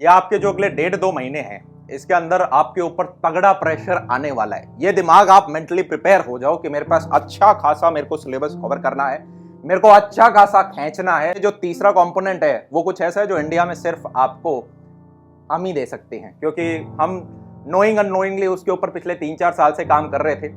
ये आपके जो अगले 1.5-2 महीने हैं, इसके अंदर आपके ऊपर तगड़ा प्रेशर आने वाला है। ये दिमाग आप मेंटली प्रिपेयर हो जाओ कि मेरे पास अच्छा खासा मेरे को सिलेबस कवर करना है, मेरे को अच्छा खासा खींचना है। जो तीसरा कंपोनेंट है वो कुछ ऐसा है जो इंडिया में सिर्फ आपको हम ही दे सकते हैं, क्योंकि हम नोइंग अननोइंगली उसके ऊपर पिछले 3-4 साल से काम कर रहे थे।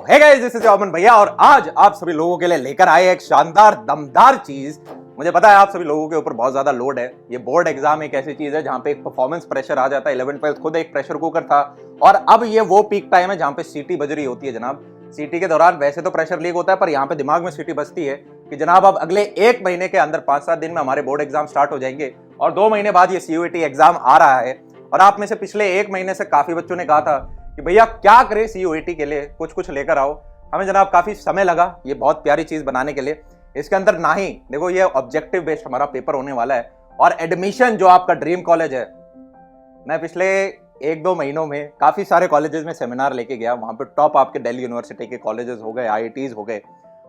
हे गाइस, दिस इज अमन भैया और आज आप सभी लोगों के लिए लेकर आए एक शानदार दमदार चीज। मुझे पता है आप सभी लोगों के ऊपर बहुत ज्यादा लोड है। ये बोर्ड एग्जाम एक ऐसी चीज है जहां पे एक परफॉर्मेंस प्रेशर आ जाता है। 11th-12th खुद एक प्रेशर कुकर था और अब ये वो पीक टाइम है जहां पे सीटी बज रही होती है। जनाब, सीटी के दौरान वैसे तो प्रेशर लीक होता है, पर यहाँ पे दिमाग में सीटी बजती है कि जनाब अब अगले 1 महीने के अंदर 5-7 दिन में हमारे बोर्ड एग्जाम स्टार्ट हो जाएंगे और 2 महीने बाद ये सीयूईटी एग्जाम आ रहा है। और आप में से पिछले 1 महीने से काफी बच्चों ने कहा था कि भैया क्या करें सीयूईटी के लिए, कुछ लेकर आओ। हमें जनाब काफी समय लगा ये बहुत प्यारी चीज बनाने के लिए। इसके अंदर ना ही देखो ये ऑब्जेक्टिव बेस्ड हमारा पेपर होने वाला है और एडमिशन जो आपका ड्रीम कॉलेज है, मैं पिछले 1-2 महीनों में काफी सारे कॉलेजेस में सेमिनार लेके गया। वहां पे टॉप आपके दिल्ली यूनिवर्सिटी के कॉलेजेस हो गए, आईआईटीज हो गए,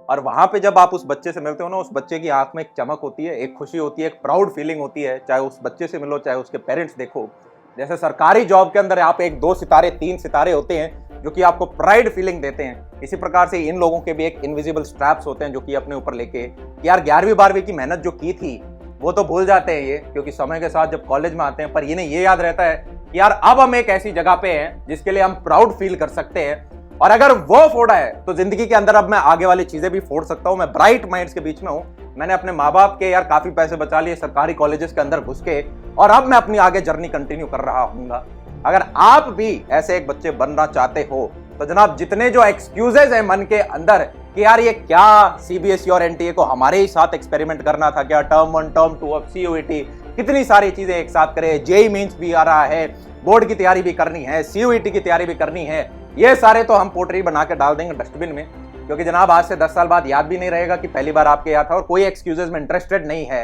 और वहां पे जब आप उस बच्चे से मिलते हो ना, उस बच्चे की आंख में एक चमक होती है, एक खुशी होती है, एक प्राउड फीलिंग होती है। चाहे उस बच्चे से मिलो, चाहे उसके पेरेंट्स देखो। जैसे सरकारी जॉब के अंदर आप 1-2 सितारे 3 सितारे होते हैं जो कि आपको प्राइड फीलिंग देते हैं, इसी प्रकार से इन लोगों के भी एक इनविजिबल स्ट्रैप्स होते हैं जो कि अपने ऊपर लेके यार 11वीं-12वीं की मेहनत जो की थी वो तो भूल जाते हैं ये, क्योंकि समय के साथ जब कॉलेज में आते हैं, पर इन्हें ये याद रहता है कि यार अब हम एक ऐसी जगह पे हैं जिसके लिए हम प्राउड फील कर सकते हैं। और अगर वो फोड़ा है तो जिंदगी के अंदर अब मैं आगे वाली चीजें भी फोड़ सकता हूं। मैं ब्राइट माइंड्स के बीच में हूं। मैंने अपने माँ बाप के यार काफी पैसे बचा लिए सरकारी कॉलेजेस के अंदर घुस के, और अब मैं अपनी आगे जर्नी कंटिन्यू कर रहा हूंगा। अगर आप भी ऐसे एक बच्चे बनना चाहते हो तो जनाब जितने जो एक्सक्यूजेज है मन के अंदर कि यार ये क्या सीबीएसई और एनटीए को हमारे ही साथ एक्सपेरिमेंट करना था क्या, टर्म 1 टर्म 2 अब सीयूईटी, कितनी सारी चीजें एक साथ करें, जेई मींस भी आ रहा है, बोर्ड की तैयारी भी करनी है, सीयूईटी की तैयारी भी करनी है, ये सारे तो हम पोटरी बना के डाल देंगे डस्टबिन में, क्योंकि जनाब आज से 10 साल बाद याद भी नहीं रहेगा कि पहली बार आपके यहाँ था। और कोई एक्सक्यूजेज में इंटरेस्टेड नहीं है।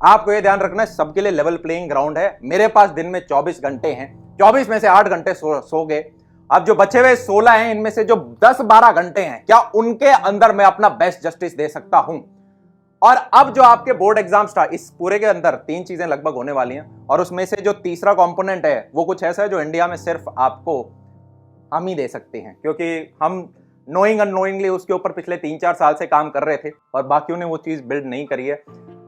आपको ये ध्यान रखना है सबके लिए लेवल प्लेइंग ग्राउंड है। मेरे पास दिन में 24 घंटे हैं, 24 में से 8 घंटे सो गए। अब जो बचे हुए 16 हैं, इनमें से जो 10-12 घंटे हैं, क्या उनके अंदर मैं अपना बेस्ट जस्टिस दे सकता हूं। और अब जो आपके बोर्ड एग्जाम स्टार्ट, इस पूरे के अंदर 3 चीजें लगभग होने वाली हैं, और उसमें से जो तीसरा कंपोनेंट है वो कुछ ऐसा है जो इंडिया में सिर्फ आपको हम ही दे सकते हैं, क्योंकि हम नोइंग अननोइंगली उसके ऊपर पिछले 3-4 साल से काम कर रहे थे और बाकियों ने वो चीज बिल्ड नहीं करी है।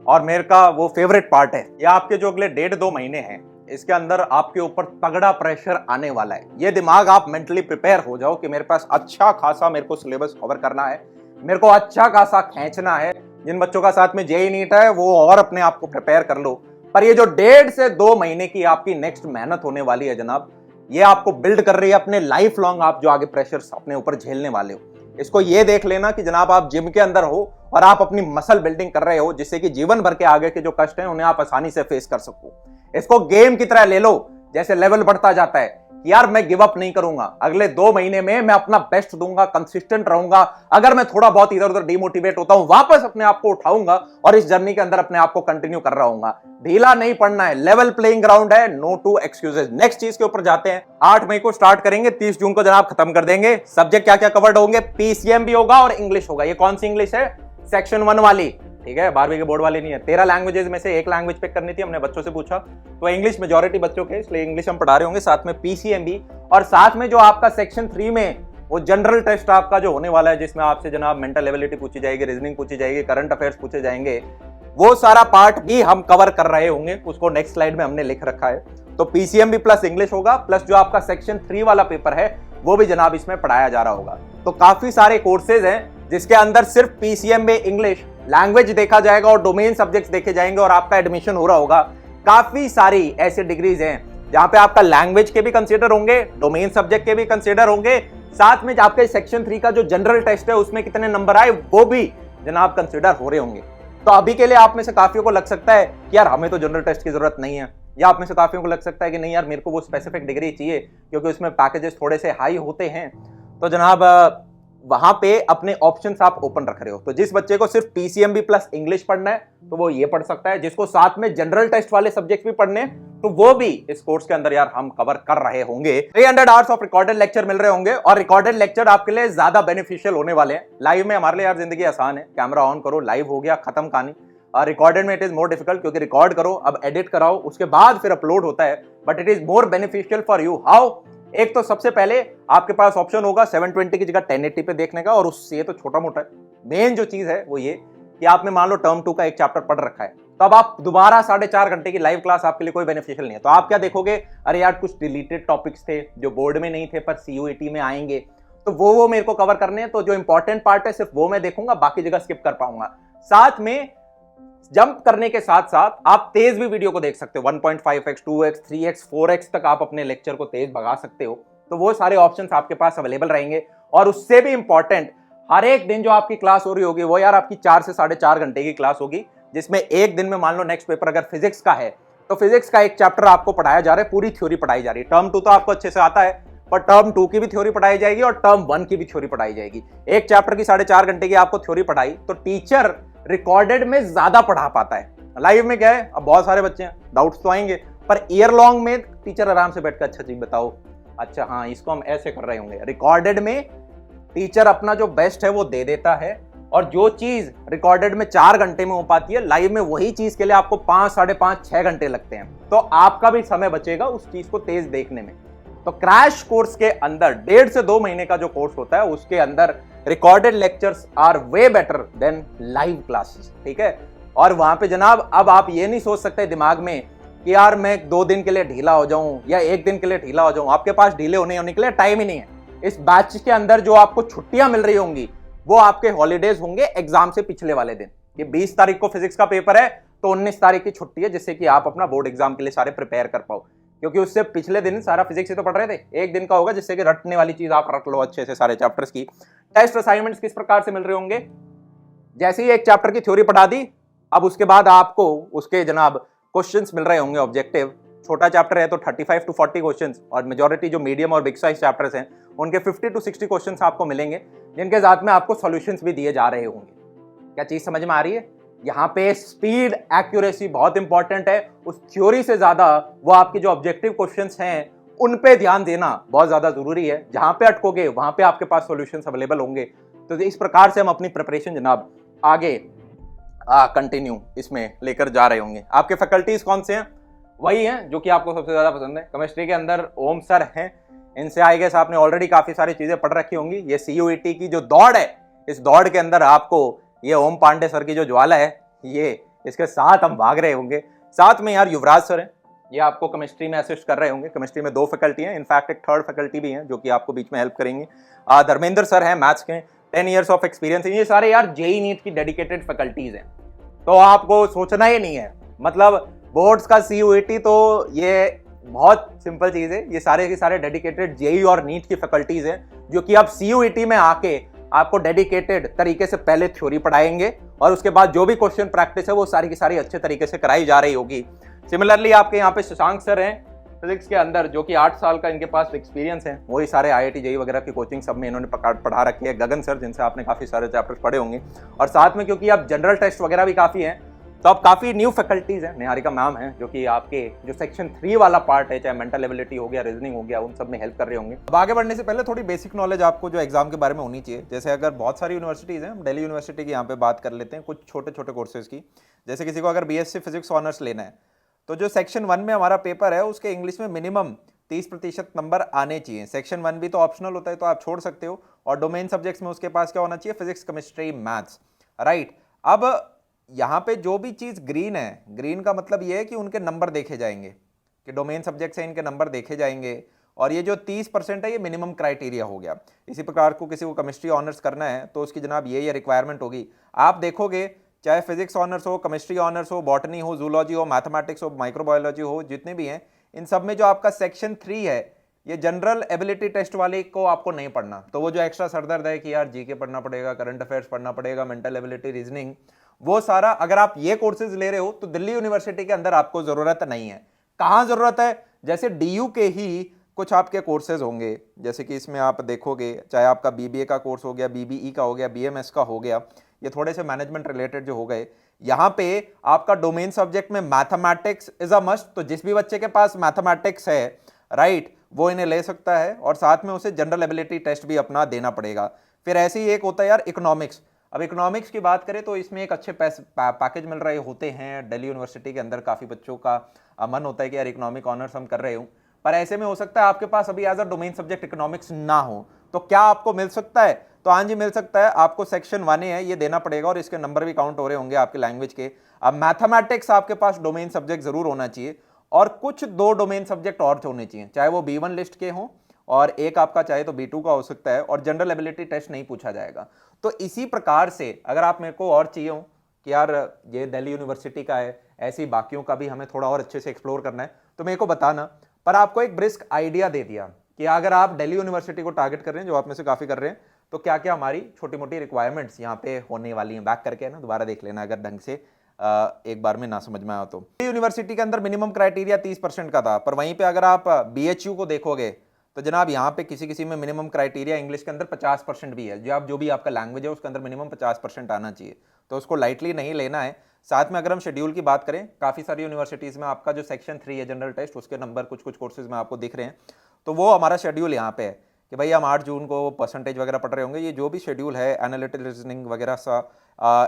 और मेरे का वो फेवरेट पार्ट है, ये आपके जो अगले 1.5-2 महीने हैं, इसके अंदर आपके ऊपर तगड़ा प्रेशर आने वाला है। ये दिमाग आप मेंटली प्रिपेयर हो जाओ कि मेरे पास अच्छा खासा मेरे को सिलेबस कवर करना है, मेरे को अच्छा खासा खींचना है। जिन बच्चों का साथ में जेई नीट है वो और अपने आप को प्रिपेयर कर लो, पर ये जो 1.5 से 2 महीने की आपकी नेक्स्ट मेहनत होने वाली है जनाब, ये आपको बिल्ड कर रही है अपने लाइफ लॉन्ग। आप जो आगे प्रेशर अपने ऊपर झेलने वाले हो, इसको ये देख लेना कि जनाब आप जिम के अंदर हो और आप अपनी मसल बिल्डिंग कर रहे हो, जिससे कि जीवन भर के आगे के जो कष्ट हैं उन्हें आप आसानी से फेस कर सको। इसको गेम की तरह ले लो, जैसे लेवल बढ़ता जाता है कि यार मैं गिव अप नहीं करूंगा, अगले 2 महीने में मैं अपना बेस्ट दूंगा, कंसिस्टेंट रहूंगा। अगर मैं थोड़ा बहुत इधर उधर डिमोटिवेट होता हूं, वापस अपने आप को उठाऊंगा और इस जर्नी के अंदर अपने आप को कंटिन्यू कर रहा हूंगा। ढीला नहीं पड़ना है, लेवल प्लेइंग ग्राउंड है, नो टू एक्सक्यूजेज। नेक्स्ट चीज के ऊपर जाते हैं। 8 मई को स्टार्ट करेंगे, 30 जून को जनाब खत्म कर देंगे। सब्जेक्ट क्या क्या कवर्ड होंगे, पीसीएम भी होगा और इंग्लिश होगा। ये कौन सी इंग्लिश है, सेक्शन 1 वाली, ठीक है, 12वीं के बोर्ड वाली नहीं है। 13 लैंग्वेजेस में से 1 लैंग्वेज पिक करनी थी, हमने बच्चों से पूछा तो इंग्लिश मेजॉरिटी बच्चों के, इसलिए इंग्लिश हम पढ़ा रहे होंगे, साथ में पीसीएम भी, और साथ में जो आपका सेक्शन 3 में वो जनरल टेस्ट आपका जो होने वाला है, जिसमें आपसे जनाब मेंटल एबिलिटी पूछी जाएगी, रीजनिंग पूछी जाएगी, करंट अफेयर्स पूछे जाएंगे, वो सारा पार्ट भी हम कवर कर रहे होंगे। उसको नेक्स्ट स्लाइड में हमने लिख रखा है। तो पीसीएम भी प्लस इंग्लिश होगा, प्लस जो आपका सेक्शन 3 वाला पेपर है वो भी जनाब इसमें पढ़ाया जा रहा होगा। तो काफी सारे कोर्सेज हैं जिसके अंदर सिर्फ पीसीएम में इंग्लिश लैंग्वेज देखा जाएगा और डोमेन सब्जेक्ट्स देखे जाएंगे और आपका एडमिशन हो रहा होगा। काफी सारी ऐसी डिग्रीज हैं जहां पे आपका लैंग्वेज के भी कंसीडर होंगे, डोमेन सब्जेक्ट के भी कंसीडर होंगे, साथ में आपके सेक्शन 3 का जो जनरल टेस्ट है उसमें कितने नंबर आए वो भी जनाब कंसीडर हो रहे होंगे। तो अभी के लिए आप में से काफियों को लग सकता है कि यार हमें तो जनरल टेस्ट की जरूरत नहीं है, या आप में से काफियों को लग सकता है कि नहीं यार मेरे को वो स्पेसिफिक डिग्री चाहिए क्योंकि उसमें पैकेजेस थोड़े से हाई होते हैं। तो जनाब वहां पे अपने ऑप्शंस आप ओपन रख रहे हो। तो जिस बच्चे को सिर्फ पीसीएमबी प्लस इंग्लिश पढ़ना है तो वो ये पढ़ सकता है, जिसको साथ में जनरल टेस्ट वाले सब्जेक्ट भी पढ़ने हैं तो वो भी इस कोर्स के अंदर यार हम कवर कर रहे होंगे। 300 आवर्स ऑफ रिकॉर्डेड लेक्चर मिल रहे होंगे और रिकॉर्डेड लेक्चर आपके लिए ज्यादा बेनिफिशियल होने वाले हैं। लाइव में हमारे लिए यार जिंदगी आसान है, कैमरा ऑन करो, लाइव हो गया, खत्म कहानी। रिकॉर्डेड में इट इज मोर डिफिकल्ट क्योंकि रिकॉर्ड करो, अब एडिट कराओ, उसके बाद फिर अपलोड होता है, but it is more beneficial for you. How? एक तो सबसे पहले आपके पास ऑप्शन होगा 720 की जगह 1080 पे देखने का, और उससे तो छोटा मोटा है। मेन जो चीज है वो ये कि आपने मान लो टर्म 2 का एक चैप्टर पढ़ रखा है, तो अब आप दोबारा 4.5 घंटे की लाइव क्लास आपके लिए कोई बेनिफिशियल नहीं है। तो आप क्या देखोगे, अरे यार कुछ डिलीटेड टॉपिक्स थे जो बोर्ड में नहीं थे पर सीयूईटी में आएंगे, तो वो मेरे को कवर करने हैं, तो जो इंपॉर्टेंट पार्ट है सिर्फ वो मैं देखूंगा, बाकी जगह स्किप कर पाऊंगा। साथ में जंप करने के साथ साथ आप तेज भी वीडियो को देख सकते हो, 1.5x 2x 3x 4x तक आप अपने लेक्चर को तेज भगा सकते हो। तो वो सारे ऑप्शंस आपके पास अवेलेबल रहेंगे। और उससे भी इंपॉर्टेंट, हर एक दिन जो आपकी क्लास हो रही होगी वो यार आपकी 4 से 4.5 घंटे की क्लास होगी, जिसमें एक दिन में मान लो नेक्स्ट पेपर अगर फिजिक्स का है तो फिजिक्स का एक चैप्टर आपको पढ़ाया जा रहा है, पूरी थ्योरी पढ़ाई जा रही है। टर्म 2 तो आपको अच्छे से आता है, पर टर्म 2 की भी थ्योरी पढ़ाई जाएगी और टर्म 1 की भी थ्योरी पढ़ाई जाएगी। एक चैप्टर की 4.5 घंटे की आपको थ्योरी पढ़ाई, तो टीचर रिकॉर्डेड में ज्यादा पढ़ा पाता है। लाइव में क्या है, अब बहुत सारे बच्चे हैं, डाउट्स तो आएंगे, पर ईयर लॉन्ग में टीचर आराम से बैठकर अच्छा जी बताओ, अच्छा हाँ इसको हम ऐसे कर रहे होंगे। रिकॉर्डेड में टीचर अपना जो बेस्ट है वो दे देता है, और जो चीज रिकॉर्डेड में 4 घंटे में हो पाती है, लाइव में वही चीज के लिए आपको 5, 5.5, 6 घंटे लगते हैं। तो आपका भी समय बचेगा उस चीज को तेज देखने में। तो क्रैश कोर्स के अंदर 1.5 से 2 महीने का जो कोर्स होता है उसके अंदर recorded lectures are way better than live classes, ठीक है। और वहां पे जनाब अब आप ये नहीं सोच सकते दिमाग में कि यार मैं 2 दिन के लिए ढीला हो जाऊं या 1 दिन के लिए ढीला हो जाऊं। आपके पास ढीले होने के लिए टाइम ही नहीं है। इस बैच के अंदर जो आपको छुट्टियां मिल रही होंगी वो आपके हॉलीडेज होंगे एग्जाम से पिछले वाले दिन। ये 20 तारीख को फिजिक्स का पेपर है तो 19 तारीख की छुट्टी है, जिससे कि आप अपना बोर्ड एग्जाम के लिए सारे प्रिपेयर कर पाओ, क्योंकि उससे पिछले दिन सारा फिजिक्स ही तो पढ़ रहे थे। एक दिन का होगा जिससे कि रटने वाली चीज आप रट लो अच्छे से सारे चैप्टर्स की। टेस्ट असाइनमेंट्स किस प्रकार से मिल रहे होंगे, जैसे ही एक चैप्टर की थ्योरी पढ़ा दी, अब उसके बाद आपको उसके जनाब क्वेश्चंस मिल रहे होंगे ऑब्जेक्टिव। छोटा चैप्टर है तो 35 to 40 क्वेश्चंस, और मेजॉरिटी जो मीडियम और बिग साइज चैप्टर्स हैं उनके 50 to 60 क्वेश्चंस आपको मिलेंगे, जिनके साथ में आपको सॉल्यूशंस भी दिए जा रहे होंगे। क्या चीज समझ में आ रही है? यहाँ पे स्पीड एक्यूरेसी बहुत इंपॉर्टेंट है, उस थ्योरी से ज्यादा वो आपके जो ऑब्जेक्टिव क्वेश्चंस हैं उन पे ध्यान देना बहुत ज्यादा जरूरी है। जहां पे अटकोगे वहां पे आपके पास सॉल्यूशंस अवेलेबल होंगे। तो इस प्रकार से हम अपनी प्रिपरेशन जनाब आगे कंटिन्यू इसमें लेकर जा रहे होंगे। आपके फैकल्टीज कौन से हैं? वही हैं जो कि आपको सबसे ज्यादा पसंद है। केमिस्ट्री के अंदर ओम सर हैं, इनसे आई गेस आपने ऑलरेडी काफी सारी चीजें पढ़ रखी होंगी। ये सीयूईटी की जो दौड़ है, इस दौड़ के अंदर आपको ये ओम पांडे सर की जो ज्वाला है, ये इसके साथ हम भाग रहे होंगे। साथ में यार युवराज सर हैं, ये आपको केमिस्ट्री में असिस्ट कर रहे होंगे। केमिस्ट्री में 2 फैकल्टी हैं, इनफैक्ट एक 3rd फैकल्टी भी है जो कि आपको बीच में हेल्प करेंगे। धर्मेंद्र सर हैं मैथ्स के, 10 ईयर्स ऑफ एक्सपीरियंस। ये सारे यार जेई नीट की डेडिकेटेड फैकल्टीज हैं, तो आपको सोचना ही नहीं है। मतलब बोर्ड्स का सीयूईटी तो ये बहुत सिंपल चीज है। ये सारे के सारे डेडिकेटेड जेई और नीट की फैकल्टीज हैं जो कि आप सीयूईटी में आके आपको डेडिकेटेड तरीके से पहले थ्योरी पढ़ाएंगे, और उसके बाद जो भी क्वेश्चन प्रैक्टिस है वो सारी की सारी अच्छे तरीके से कराई जा रही होगी। सिमिलरली आपके यहाँ पे शशांक सर हैं फिजिक्स के अंदर, जो कि 8 साल का इनके पास एक्सपीरियंस है। वही सारे आईआईटी जेई वगैरह की कोचिंग सब में इन्होंने पढ़ा रखी है। गगन सर, जिनसे आपने काफी सारे चैप्टर्स पढ़े होंगे। और साथ में क्योंकि आप जनरल टेस्ट वगैरह भी काफी हैं, तो अब काफी न्यू फैकल्टीज हैं। निहारिका मैम है जो कि आपके जो सेक्शन 3 वाला पार्ट है, चाहे मेंटल एबिलिटी हो गया, रीजनिंग हो गया, उन सब में हेल्प कर रहे होंगे। अब आगे बढ़ने से पहले थोड़ी बेसिक नॉलेज आपको जो एग्जाम के बारे में होनी चाहिए। जैसे अगर बहुत सारी यूनिवर्सिटीज हैं, हम दिल्ली यूनिवर्सिटी की यहाँ पे बात कर लेते हैं, कुछ छोटे छोटे कोर्सेज की। जैसे किसी को अगर बीएससी फिजिक्स ऑनर्स लेना है, तो जो सेक्शन 1 में हमारा पेपर है उसके इंग्लिश में मिनिमम 30% नंबर आने चाहिए। सेक्शन 1 भी तो ऑप्शनल होता है, तो आप छोड़ सकते हो। और डोमेन सब्जेक्ट्स में उसके पास क्या होना चाहिए? Physics, chemistry, maths, right. अब यहाँ पे जो भी चीज़ ग्रीन है, ग्रीन का मतलब ये है कि उनके नंबर देखे जाएंगे, कि डोमेन सब्जेक्ट्स हैं, इनके नंबर देखे जाएंगे। और ये जो 30% है ये मिनिमम क्राइटेरिया हो गया। इसी प्रकार को किसी को केमिस्ट्री ऑनर्स करना है तो उसकी जनाब ये रिक्वायरमेंट होगी। आप देखोगे चाहे फिजिक्स ऑनर्स हो, केमिस्ट्री ऑनर्स हो, बॉटनी हो, जूलॉजी हो, मैथमेटिक्स हो, माइक्रोबायोलॉजी हो, जितने भी हैं, इन सब में जो आपका सेक्शन 3 है, ये जनरल एबिलिटी टेस्ट वाले को आपको नहीं पढ़ना। तो वो जो एक्स्ट्रा सरदर्द है कि यार जीके पढ़ना पड़ेगा, करंट अफेयर्स पढ़ना पड़ेगा, मेंटल एबिलिटी, रीजनिंग, वो सारा अगर आप ये कोर्सेज ले रहे हो तो दिल्ली यूनिवर्सिटी के अंदर आपको जरूरत नहीं है। कहां जरूरत है? जैसे डीयू के ही कुछ आपके कोर्सेज होंगे, जैसे कि इसमें आप देखोगे चाहे आपका बीबीए का कोर्स हो गया, बीबीई का हो गया, बीएमएस का हो गया, ये थोड़े से मैनेजमेंट रिलेटेड जो हो गए, यहाँ पे आपका डोमेन सब्जेक्ट में मैथमेटिक्स इज अ मस्ट। तो जिस भी बच्चे के पास मैथमेटिक्स है राइट, वो इन्हें ले सकता है और साथ में उसे जनरल एबिलिटी टेस्ट भी अपना देना पड़ेगा। फिर ऐसे ही एक होता है यार इकोनॉमिक्स। अब इकोनॉमिक्स की बात करें तो इसमें एक अच्छे पैकेज मिल रहे होते हैं दिल्ली यूनिवर्सिटी के अंदर। काफ़ी बच्चों का मन होता है कि यार इकोनॉमिक ऑनर्स हम कर रहे हूँ, पर ऐसे में हो सकता है आपके पास अभी as a domain subject economics ना हो, तो क्या आपको मिल सकता है? तो हाँ जी मिल सकता है। आपको सेक्शन 1 है ये देना पड़ेगा और इसके नंबर भी काउंट हो रहे होंगे आपके लैंग्वेज के। अब मैथमेटिक्स आपके पास डोमेन सब्जेक्ट जरूर होना चाहिए और कुछ 2 डोमेन सब्जेक्ट और होने चाहिए, चाहे वो B1 लिस्ट के हों और एक आपका चाहे तो B2 का हो सकता है, और जनरल एबिलिटी टेस्ट नहीं पूछा जाएगा। तो इसी प्रकार से अगर आप मेरे को और चाहिए हो कि यार ये दिल्ली यूनिवर्सिटी का है, ऐसी बाकियों का भी हमें थोड़ा और अच्छे से एक्सप्लोर करना है, तो मेरे को बताना। पर आपको एक ब्रिस्क आइडिया दे दिया कि अगर आप दिल्ली यूनिवर्सिटी को टारगेट कर रहे हैं, जो आप में से काफी कर रहे हैं, तो क्या क्या हमारी छोटी मोटी रिक्वायरमेंट्स यहाँ पे होने वाली हैं। बैक करके ना दोबारा देख लेना अगर ढंग से एक बार में ना समझ में आया तो। यूनिवर्सिटी के अंदर मिनिमम क्राइटेरिया 30% का था, पर वहीं पे अगर आप BHU को देखोगे तो जनाब यहाँ पे किसी किसी में मिनिमम क्राइटेरिया इंग्लिश के अंदर 50% भी है। जो भी आपका लैंग्वेज है उसके अंदर मिनिमम 50% आना चाहिए, तो उसको लाइटली नहीं लेना है। साथ में अगर हम शेड्यूल की बात करें, काफ़ी सारी यूनिवर्सिटीज़ में आपका जो सेक्शन 3 है जनरल टेस्ट, उसके नंबर कुछ कुछ कोर्सेज में आपको दिख रहे हैं। तो वो हमारा शेड्यूल यहाँ पे है कि भाई हम 8 जून को परसेंटेज वगैरह पढ़ रहे होंगे। ये जो भी शेड्यूल है एनालिटिकल रीजनिंग वगैरह सा,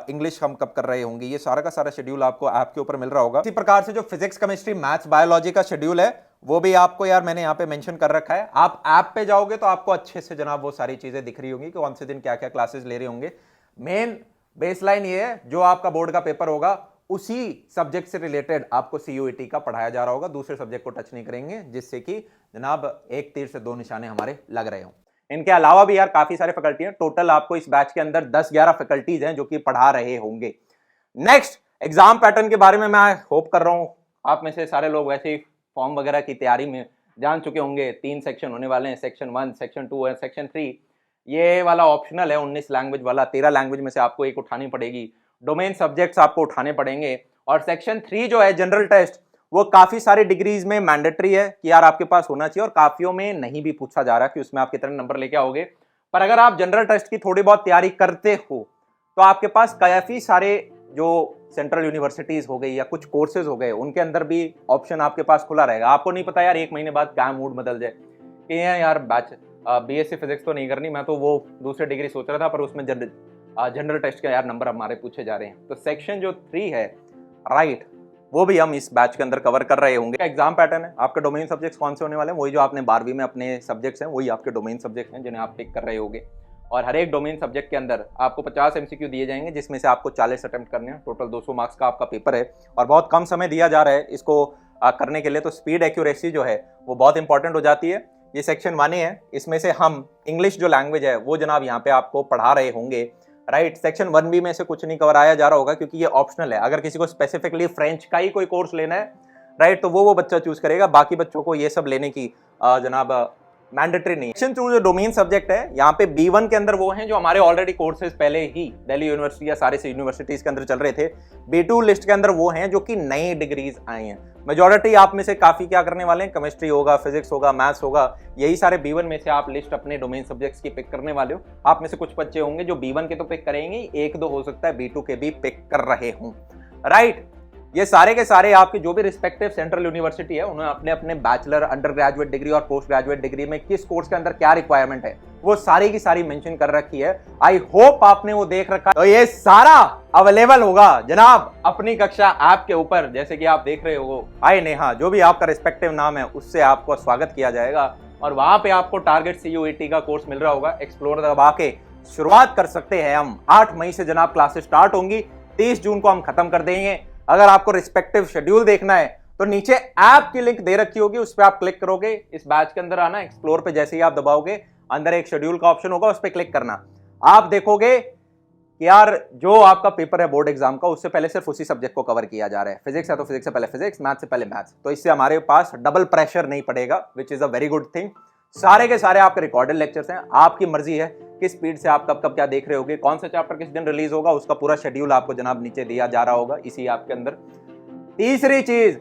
इंग्लिश हम कब कर रहे होंगे, ये सारा का सारा शेड्यूल आपको ऐप के ऊपर मिल रहा होगा। इसी प्रकार से जो फिजिक्स केमिस्ट्री मैथ्स बायोलॉजी का शेड्यूल है वो भी आपको यार मैंने यहाँ पे मेंशन कर रखा है। आप ऐप पे जाओगे तो आपको अच्छे से जनाब वो सारी चीजें दिख रही होंगी कि कौन से दिन क्या क्या क्लासेस ले रहे होंगे। मेन बेसलाइन ये है, जो आपका बोर्ड का पेपर होगा उसी सब्जेक्ट से रिलेटेड आपको CUET का पढ़ाया जा रहा होगा, दूसरे सब्जेक्ट को टच नहीं करेंगे, जिससे कि जनाब एक तीर से 2 निशाने हमारे लग रहे हों। इनके अलावा भी यार काफी सारे फैकल्टी हैं। टोटल आपको इस बैच के अंदर 10-11 फैकल्टीज हैं जो कि पढ़ा रहे होंगे। नेक्स्ट एग्जाम पैटर्न के बारे में मैं होप कर रहा हूं आप में से सारे लोग वैसे ही फॉर्म वगैरह की तैयारी में जान चुके होंगे। 3 सेक्शन होने वाले हैं, सेक्शन 1, सेक्शन 2 और सेक्शन 3। ये वाला ऑप्शनल है 19 लैंग्वेज वाला, 13 लैंग्वेज में से आपको एक उठानी पड़ेगी। डोमेन सब्जेक्ट्स आपको उठाने पड़ेंगे। और सेक्शन 3 जो है जनरल टेस्ट, वो काफी सारी डिग्रीज में मैंडेटरी है कि यार आपके पास होना चाहिए, और काफियों में नहीं भी पूछा जा रहा कि उसमें आप कितने नंबर लेके आओगे। पर अगर आप जनरल टेस्ट की थोड़ी बहुत तैयारी करते हो तो आपके पास काफी सारे जो सेंट्रल यूनिवर्सिटीज हो गई या कुछ कोर्सेज हो गए, उनके अंदर भी ऑप्शन आपके पास खुला रहेगा। आपको नहीं पता यार 1 महीने बाद क्या मूड बदल जाए कि यार बैच BSc फिजिक्स तो नहीं करनी, मैं तो वो दूसरी डिग्री सोच रहा था, पर उसमें जनरल टेस्ट के यार नंबर हमारे पूछे जा रहे हैं। तो सेक्शन जो 3 है राइट, वो भी हम इस बैच के अंदर कवर कर रहे होंगे। एग्जाम पैटर्न है, आपके डोमेन सब्जेक्ट्स कौन से होने वाले हैं, वही जो आपने 12वीं में अपने सब्जेक्ट्स हैं वही आपके डोमेन सब्जेक्ट्स हैं जिन्हें आप पिक कर रहे होंगे। और हर एक डोमेन सब्जेक्ट के अंदर आपको 50 MCQ दिए जाएंगे, जिसमें से आपको 40 अटेम्प्ट करने हैं। टोटल 200 मार्क्स का आपका पेपर है और बहुत कम समय दिया जा रहा है इसको करने के लिए। तो स्पीड एक्यूरेसी जो है वो बहुत इंपॉर्टेंट हो जाती है। ये सेक्शन 1 है, इसमें से हम इंग्लिश जो लैंग्वेज है वो जनाब यहाँ पे आपको पढ़ा रहे होंगे राइट। सेक्शन 1B में से कुछ नहीं कराया जा रहा होगा क्योंकि ये ऑप्शनल है। अगर किसी को स्पेसिफिकली फ्रेंच का ही कोई कोर्स लेना है राइट, तो वो बच्चा चूज करेगा, बाकी बच्चों को ये सब लेने की जनाब मैंडेटरी नहीं। सेक्शन 2 जो डोमेन सब्जेक्ट है, यहाँ पे B1 के अंदर वो हैं जो हमारे ऑलरेडी कोर्सेज पहले ही दिल्ली यूनिवर्सिटी या सारे से यूनिवर्सिटीज के अंदर चल रहे थे। B2 लिस्ट के अंदर वो हैं जो कि नई डिग्रीज आई हैं। मेजॉरिटी आप में से काफी क्या करने वाले हैं, केमिस्ट्री होगा, फिजिक्स होगा, मैथ्स होगा, यही सारे B1 में से आप लिस्ट अपने डोमेन सब्जेक्ट्स की पिक करने वाले हो। आप में से कुछ बच्चे होंगे जो B1 के तो पिक करेंगे, 1-2 हो सकता है B2 के भी पिक कर रहे हों राइट। ये सारे के सारे आपके जो भी रिस्पेक्टिव सेंट्रल यूनिवर्सिटी है, उन्होंने अपने अपने बैचलर, अंडर ग्रेजुएट डिग्री और पोस्ट ग्रेजुएट डिग्री में किस कोर्स के अंदर क्या रिक्वायरमेंट है वो सारी की सारी मेंशन कर रखी है। आई होप आपने वो देख रखा है। तो ये सारा अवेलेबल होगा जनाब अपनी कक्षा ऐप के ऊपर, जैसे कि आप देख रहे हो। हाय नेहा, जो भी आपका रिस्पेक्टिव नाम है उससे आपको स्वागत किया जाएगा और वहां पे आपको टारगेट CUET का कोर्स मिल रहा होगा। एक्सप्लोर दबा के शुरुआत कर सकते हैं हम। 8 मई से जनाब क्लासेस स्टार्ट होंगी, 30 जून को हम खत्म कर देंगे। अगर आपको रिस्पेक्टिव शेड्यूल देखना है तो नीचे ऐप की लिंक दे रखी होगी, उस पर आप क्लिक करोगे, इस बैच के अंदर आना। एक्सप्लोर पे जैसे ही आप दबाओगे, अंदर एक शेड्यूल का ऑप्शन होगा, उस पर क्लिक करना। आप देखोगे कि यार जो आपका पेपर है बोर्ड एग्जाम का, उससे पहले सिर्फ उसी सब्जेक्ट को कवर किया जा रहा है। फिजिक्स है तो फिजिक्स से पहले फिजिक्स, मैथ्स से पहले मैथ्स। तो इससे हमारे पास डबल प्रेशर नहीं पड़ेगा, which is a very good thing. सारे के सारे आपके रिकॉर्डेड लेक्चर्स हैं, आपकी मर्जी है किस स्पीड से आप कब कब क्या देख रहे होगे, कौन सा चैप्टर किस दिन रिलीज होगा, उसका पूरा शेड्यूल आपको जनाब नीचे दिया जा रहा होगा इसी ऐप के अंदर। तीसरी चीज,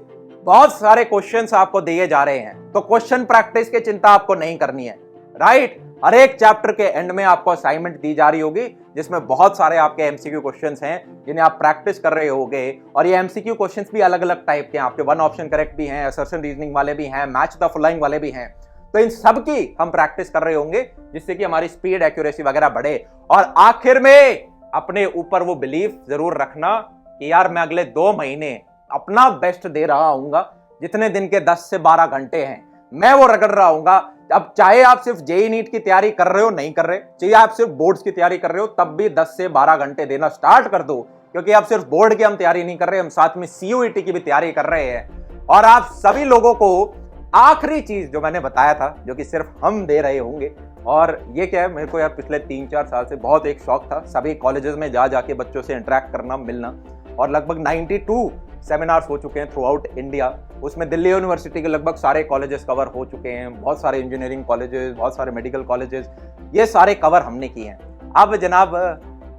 बहुत सारे क्वेश्चंस आपको दिए जा रहे हैं, तो क्वेश्चन प्रैक्टिस की चिंता आपको नहीं करनी है, राइट। हर एक चैप्टर के एंड में आपको असाइनमेंट दी जा रही होगी, जिसमें बहुत सारे आपके एमसीक्यू क्वेश्चंस हैं जिन्हें आप प्रैक्टिस कर रहे होगे। और ये एमसीक्यू क्वेश्चंस भी अलग अलग टाइप के हैं, आपके वन ऑप्शन करेक्ट भी हैं, असर्शन रीजनिंग वाले भी हैं, मैच द फॉलोइंग वाले भी हैं। तो इन सब की हम प्रैक्टिस कर रहे होंगे, जिससे कि हमारी स्पीड, एक्यूरेसी वगैरह बढ़े। और आखिर में अपने ऊपर वो बिलीफ जरूर रखना कि यार मैं अगले 2 महीने अपना बेस्ट दे रहा हूंगा। जितने दिन के 10 से 12 घंटे हैं मैं वो रगड़ रहा हूंगा। अब चाहे आप सिर्फ जेई नीट की तैयारी कर रहे हो, नहीं कर रहे, चाहे आप सिर्फ बोर्ड्स की तैयारी कर रहे हो, तब भी 10 से 12 घंटे देना स्टार्ट कर दो, क्योंकि आप सिर्फ बोर्ड की हम तैयारी नहीं कर रहे, हम साथ में सीयूईटी की भी तैयारी कर रहे हैं। और आप सभी लोगों को आखिरी चीज जो मैंने बताया था, जो कि सिर्फ हम दे रहे होंगे, और ये क्या है, मेरे को यार पिछले 3-4 साल से बहुत एक शौक था सभी कॉलेजेस में जा जाके बच्चों से इंटरेक्ट करना, मिलना। और लगभग 92 सेमिनार्स हो चुके हैं थ्रू आउट इंडिया। उसमें दिल्ली यूनिवर्सिटी के लगभग सारे कॉलेजेस कवर हो चुके हैं, बहुत सारे इंजीनियरिंग कॉलेजेस, बहुत सारे मेडिकल कॉलेजेस, ये सारे कवर हमने किए हैं। अब जनाब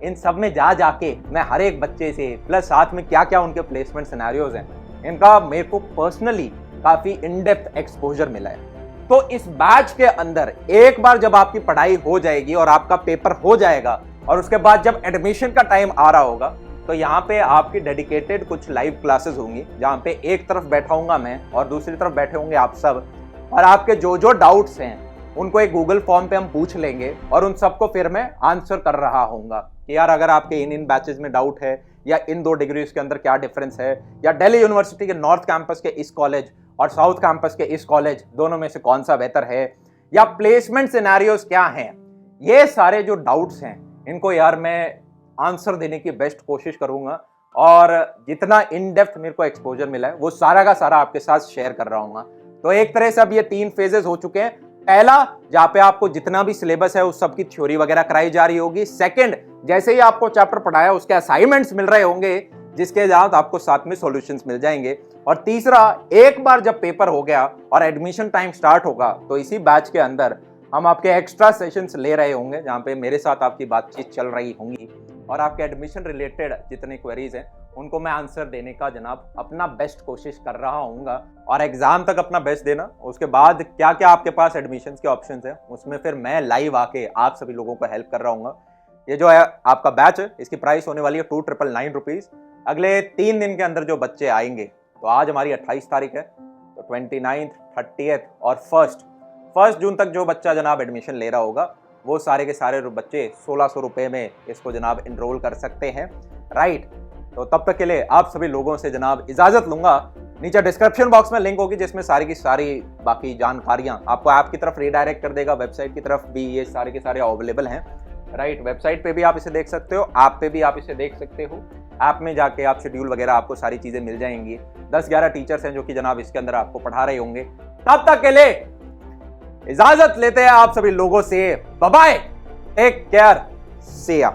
इन सब में जा जाके मैं हर एक बच्चे से, प्लस साथ में क्या क्या उनके प्लेसमेंट सिनेरियोज हैं, इनका मेरे को पर्सनली काफी इन डेप्थ एक्सपोजर मिला है। तो इस बैच के अंदर एक बार जब आपकी पढ़ाई हो जाएगी और आपका पेपर हो जाएगा, और उसके बाद जब एडमिशन का टाइम आ रहा होगा, तो यहाँ पे आपकी डेडिकेटेड कुछ लाइव क्लासेस होंगी, जहाँ पे एक तरफ बैठा हूंगा मैं और दूसरी तरफ बैठे होंगे आप सब, और आपके जो जो डाउट्स हैं उनको एक गूगल फॉर्म पे हम पूछ लेंगे, और उन सबको फिर मैं आंसर कर रहा हूँगा कि यार अगर आपके इन बैचेस में डाउट है, या इन 2 डिग्रीज के अंदर क्या डिफरेंस है, या दिल्ली यूनिवर्सिटी के नॉर्थ कैंपस के इस कॉलेज और साउथ कैंपस के इस कॉलेज, दोनों में से कौन सा बेहतर है, या प्लेसमेंट सिनेरियोज क्या हैं, ये सारे जो डाउट्स हैं इनको यार मैं आंसर देने की बेस्ट कोशिश करूंगा। और जितना इन डेप्थ मेरे को एक्सपोजर मिला है वो सारा का सारा आपके साथ शेयर कर रहा हूँ। तो एक तरह से अब ये 3 फेजेस हो चुके हैं। पहला, जहां पे आपको जितना भी सिलेबस है उस सब की थ्योरी वगैरह कराई जा रही होगी। सेकंड, जैसे ही आपको चैप्टर पढ़ाया उसके असाइनमेंट्स मिल रहे होंगे, जिसके साथ आपको साथ में सॉल्यूशंस मिल जाएंगे। और तीसरा, एक बार जब पेपर हो गया और एडमिशन टाइम स्टार्ट होगा, तो इसी बैच के अंदर हम आपके एक्स्ट्रा सेशंस ले रहे होंगे, जहां पे मेरे साथ आपकी बातचीत चल रही होंगी, और आपके एडमिशन रिलेटेड जितने क्वेरीज हैं उनको मैं आंसर देने का जनाब अपना बेस्ट कोशिश कर रहा हूँगा। और एग्जाम तक अपना बेस्ट देना, उसके बाद क्या क्या आपके पास एडमिशन के ऑप्शंस हैं उसमें फिर मैं लाइव आके आप सभी लोगों को हेल्प कर रहा हूँ। ये जो है आपका बैच है, इसकी प्राइस होने वाली है 2,999 रुपीज़। अगले 3 दिन के अंदर जो बच्चे आएंगे, तो आज हमारी 28 तारीख है, तो 29th, 30th और 1 जून तक जो बच्चा जनाब एडमिशन ले रहा होगा, वो सारे के सारे बच्चे 1600 रुपये में इसको जनाब इनरोल कर सकते हैं, राइट। तो तब तक के लिए आप सभी लोगों से जनाब इजाजत लूंगा। नीचे डिस्क्रिप्शन बॉक्स में लिंक होगी, जिसमें सारी की सारी बाकी जानकारियां आपको ऐप की तरफ रीडायरेक्ट कर देगा। वेबसाइट की तरफ भी ये सारे के सारे अवेलेबल हैं, राइट। वेबसाइट पे भी आप इसे देख सकते हो, ऐप पे भी आप इसे देख सकते हो। ऐप में जाके आप शेड्यूल वगैरह आपको सारी चीजें मिल जाएंगी। 10-11 टीचर्स हैं जो कि जनाब इसके अंदर आपको पढ़ा रहे होंगे। तब तक के लिए इजाजत लेते हैं आप सभी लोगों से। बाय बाय, टेक केयर, सी या।